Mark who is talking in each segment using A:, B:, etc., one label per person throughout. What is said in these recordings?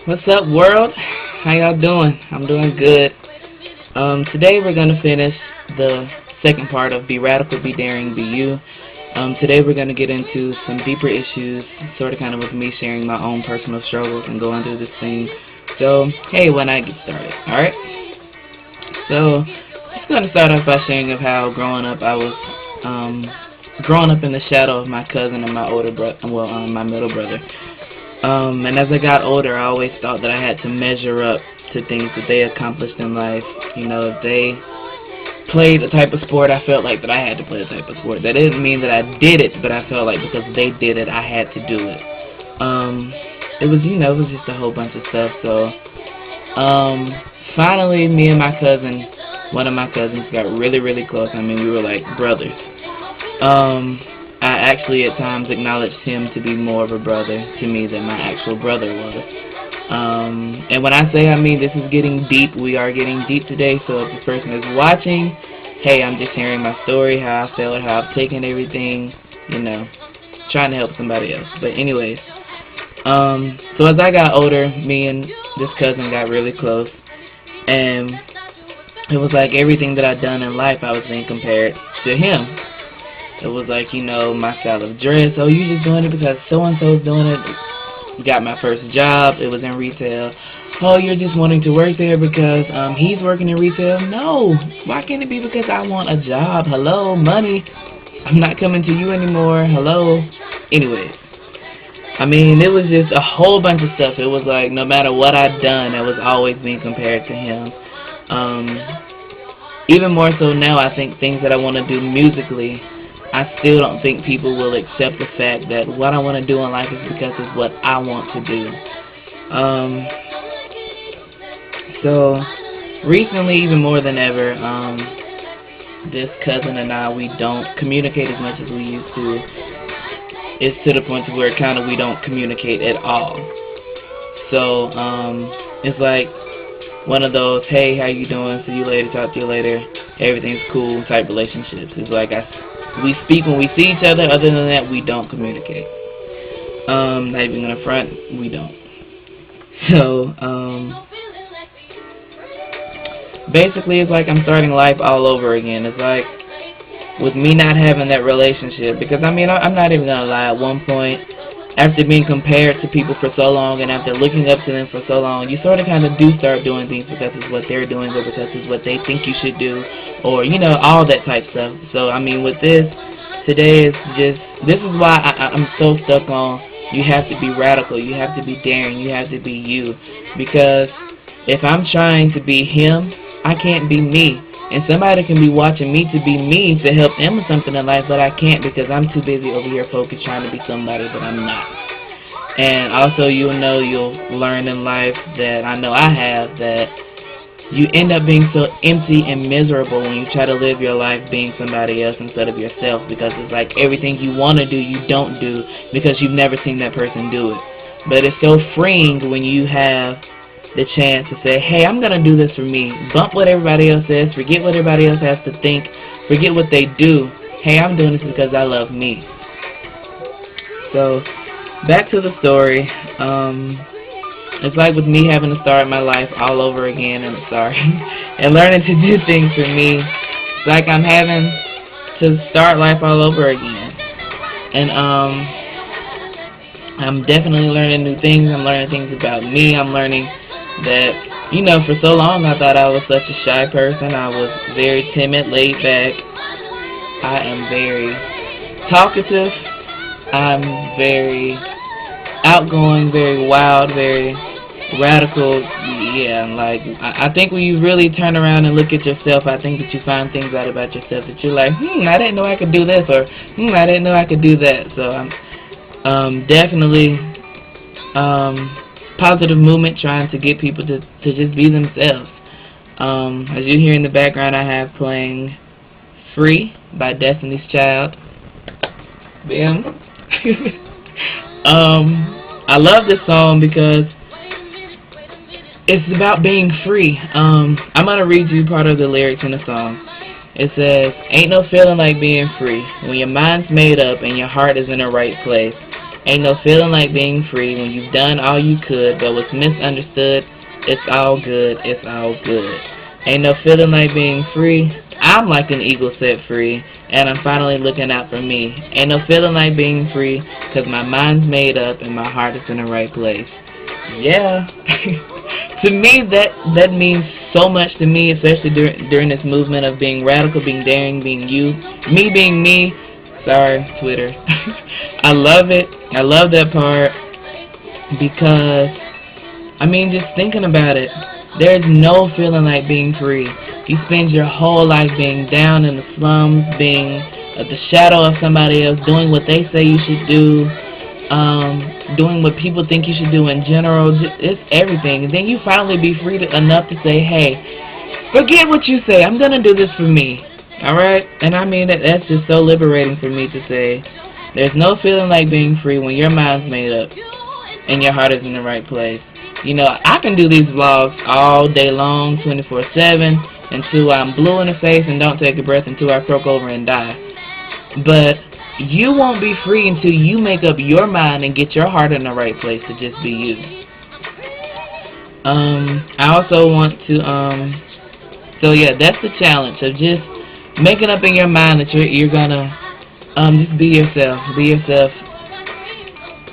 A: What's up, world? How y'all doing? I'm doing good. Today we're gonna finish the second part of Be Radical, Be Daring, Be You. Today we're gonna get into some deeper issues, sort of kind of with me sharing my own personal struggles and going through this thing. So, hey, when I get started, alright? So, I'm gonna start off by sharing of how growing up I was, growing up in the shadow of my cousin and my older brother, my middle brother. And as I got older, I always thought that I had to measure up to things that they accomplished in life. You know, if they played the type of sport, I felt like that I had to play the type of sport. That didn't mean that I did it, but I felt like because they did it, I had to do it. It was, it was just a whole bunch of stuff. So, finally, me and my cousin, one of my cousins, got really, really close. I mean, we were like brothers. I actually at times acknowledged him to be more of a brother to me than my actual brother was. And when I say, I mean, this is getting deep. We are getting deep today. So if this person is watching, hey, I'm just sharing my story, how I felt, how I've taken everything, trying to help somebody else. But anyways, so as I got older, me and this cousin got really close. And it was like everything that I'd done in life, I was being compared to him. It was like, my style of dress. Oh, you just doing it because so-and-so's doing it. Got my first job. It was in retail. Oh, you're just wanting to work there because he's working in retail. No. Why can't it be because I want a job? Hello, money. I'm not coming to you anymore. Hello. Anyways. I mean, it was just a whole bunch of stuff. It was like no matter what I'd done, I was always being compared to him. Even more so now, I think things that I want to do musically, I still don't think people will accept the fact that what I want to do in life is because it's what I want to do. So, recently, even more than ever, this cousin and I, we don't communicate as much as we used to. It's to the point to where we don't communicate at all. So, it's like one of those, hey, how you doing, see you later, talk to you later, everything's cool type relationships. It's like we speak when we see each other. Other than that, we don't communicate. Not even in the front, we don't. So, basically, it's like I'm starting life all over again. It's like with me not having that relationship, because I mean, I'm not even gonna lie. At one point, after being compared to people for so long, and after looking up to them for so long, you sort of kind of do start doing things because it's what they're doing, or because it's what they think you should do, or all that type stuff. So I mean, with this today, is just this is why I'm so stuck on you have to be radical, you have to be daring, you have to be you, because if I'm trying to be him, I can't be me. And somebody can be watching me to be me to help them with something in life, but I can't because I'm too busy over here focused trying to be somebody that I'm not. And also, you'll learn in life that I know I have, that you end up being so empty and miserable when you try to live your life being somebody else instead of yourself, because it's like everything you want to do, you don't do because you've never seen that person do it. But it's so freeing when you have the chance to say, hey, I'm going to do this for me. Bump what everybody else says. Forget what everybody else has to think. Forget what they do. Hey, I'm doing this because I love me. So, back to the story. It's like with me having to start my life all over again, and and learning to do things for me. It's like I'm having to start life all over again. And, I'm definitely learning new things. I'm learning things about me. I'm learning that, for so long I thought I was such a shy person. I was very timid, laid back. I am very talkative. I'm very outgoing, very wild, very radical. Yeah, like, I think when you really turn around and look at yourself, I think that you find things out about yourself that you're like, I didn't know I could do this, or I didn't know I could do that. So I'm definitely positive movement, trying to get people to just be themselves. As you hear in the background, I have playing Free by Destiny's Child. Bam. I love this song because it's about being free. I'm going to read you part of the lyrics in the song. It says, ain't no feeling like being free when your mind's made up and your heart is in the right place. Ain't no feeling like being free when you've done all you could but was misunderstood. It's all good, it's all good. Ain't no feeling like being free. I'm like an eagle set free, and I'm finally looking out for me. Ain't no feeling like being free, 'cause my mind's made up and my heart is in the right place. Yeah. To me, that means so much to me, especially during this movement of being radical, being daring, being you, me being me. Sorry, Twitter. I love it. I love that part because, I mean, just thinking about it, there's no feeling like being free. You spend your whole life being down in the slums, being at the shadow of somebody else, doing what they say you should do, doing what people think you should do in general. It's everything. And then you finally be free enough to say, hey, forget what you say. I'm going to do this for me. Alright? And I mean, that's just so liberating for me to say. There's no feeling like being free when your mind's made up and your heart is in the right place. You know, I can do these vlogs all day long, 24/7, until I'm blue in the face and don't take a breath, until I croak over and die. But you won't be free until you make up your mind and get your heart in the right place to just be you. I also want to, so yeah, that's the challenge of just making up in your mind that you're gonna, just be yourself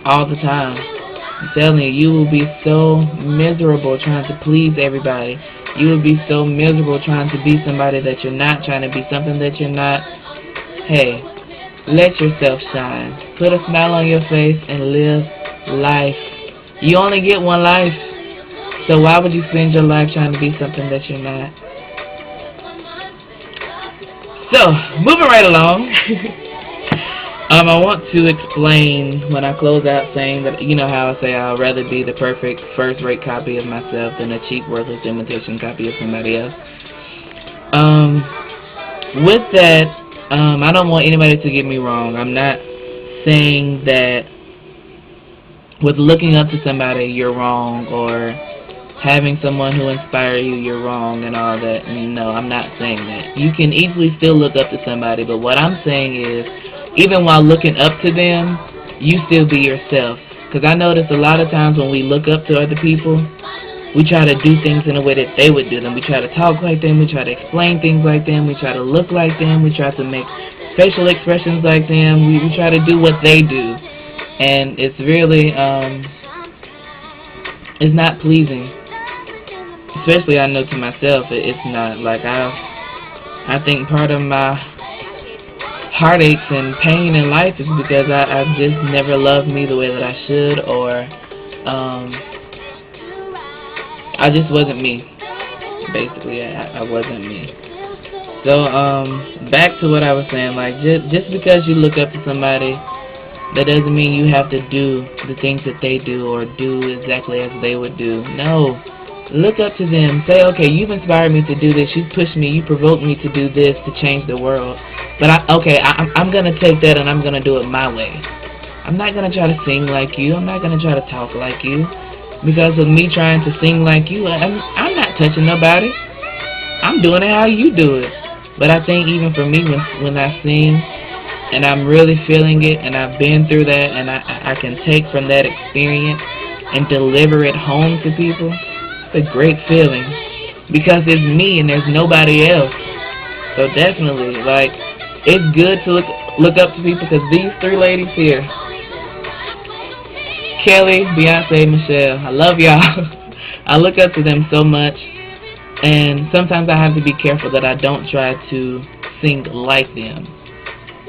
A: all the time. I'm telling you, you will be so miserable trying to please everybody. You will be so miserable trying to be somebody that you're not, trying to be something that you're not. Hey, let yourself shine. Put a smile on your face and live life. You only get one life, so why would you spend your life trying to be something that you're not? So, moving right along. I want to explain when I close out saying that, you know how I say I'd rather be the perfect first-rate copy of myself than a cheap, worthless imitation copy of somebody else. With that, I don't want anybody to get me wrong. I'm not saying that with looking up to somebody you're wrong, or having someone who inspires you you're wrong and all that. No, I'm not saying that. You can easily still look up to somebody, but what I'm saying is, even while looking up to them, you still be yourself. Because I notice a lot of times when we look up to other people, we try to do things in a way that they would do them. We try to talk like them. We try to explain things like them. We try to look like them. We try to make facial expressions like them. We try to do what they do. And it's really, it's not pleasing. Especially I know to myself, it's not. Like, I think part of my heartaches and pain in life is because I've just never loved me the way that I should, or I just wasn't me. Basically, I wasn't me. So back to what I was saying, like, just because you look up to somebody, that doesn't mean you have to do the things that they do or do exactly as they would do. No. Look up to them. Say, okay, you've inspired me to do this. You've pushed me. You provoked me to do this to change the world. But I'm going to take that and I'm going to do it my way. I'm not going to try to sing like you. I'm not going to try to talk like you. Because of me trying to sing like you, I'm not touching nobody. I'm doing it how you do it. But I think even for me, when I sing and I'm really feeling it and I've been through that and I can take from that experience and deliver it home to people, it's a great feeling, because it's me and there's nobody else. So definitely, like, it's good to look up to people, because these three ladies here, Kelly, Beyonce, Michelle, I love y'all. I look up to them so much, and sometimes I have to be careful that I don't try to sing like them,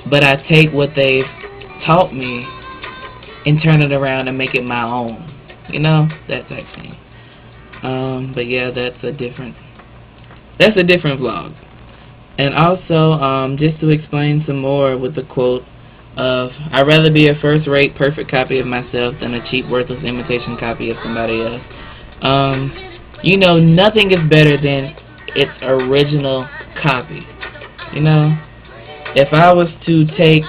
A: but I take what they've taught me and turn it around and make it my own, you know, that type thing. But yeah, that's a different vlog. And also, just to explain some more with the quote of, I'd rather be a first-rate, perfect copy of myself than a cheap, worthless imitation copy of somebody else. You know, nothing is better than its original copy. You know, if I was to take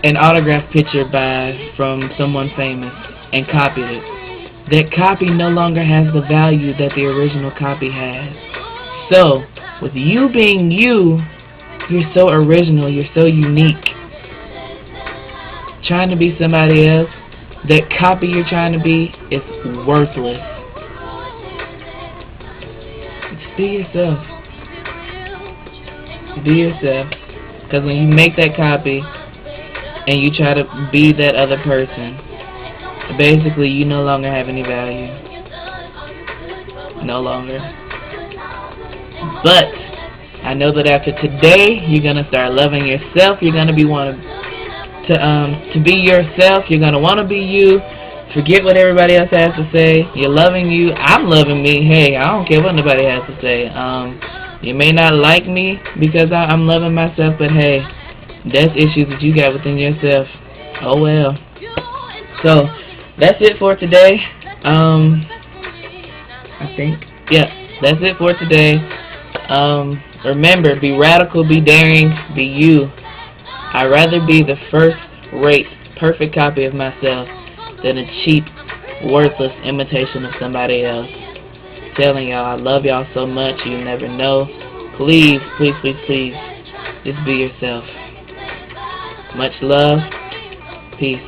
A: an autograph picture from someone famous and copied it, that copy no longer has the value that the original copy has. So, with you being you, you're so original, you're so unique. trying to be somebody else, that copy you're trying to be, is worthless. Just be yourself. Be yourself. Because when you make that copy and you try to be that other person, basically you no longer have any value. No longer. But I know that after today, you're gonna start loving yourself. You're gonna be wanting to be yourself. You're gonna want to be you. Forget what everybody else has to say. You're loving you. I'm loving me. Hey, I don't care what nobody has to say. You may not like me because I'm loving myself, but hey, that's issues that you got within yourself. Oh well. So that's it for today. I think, yeah, that's it for today. Remember, be radical, be daring, be you. I'd rather be the first-rate, perfect copy of myself than a cheap, worthless imitation of somebody else. Telling y'all, I love y'all so much, you never know. Please, please, please, please, just be yourself. Much love. Peace.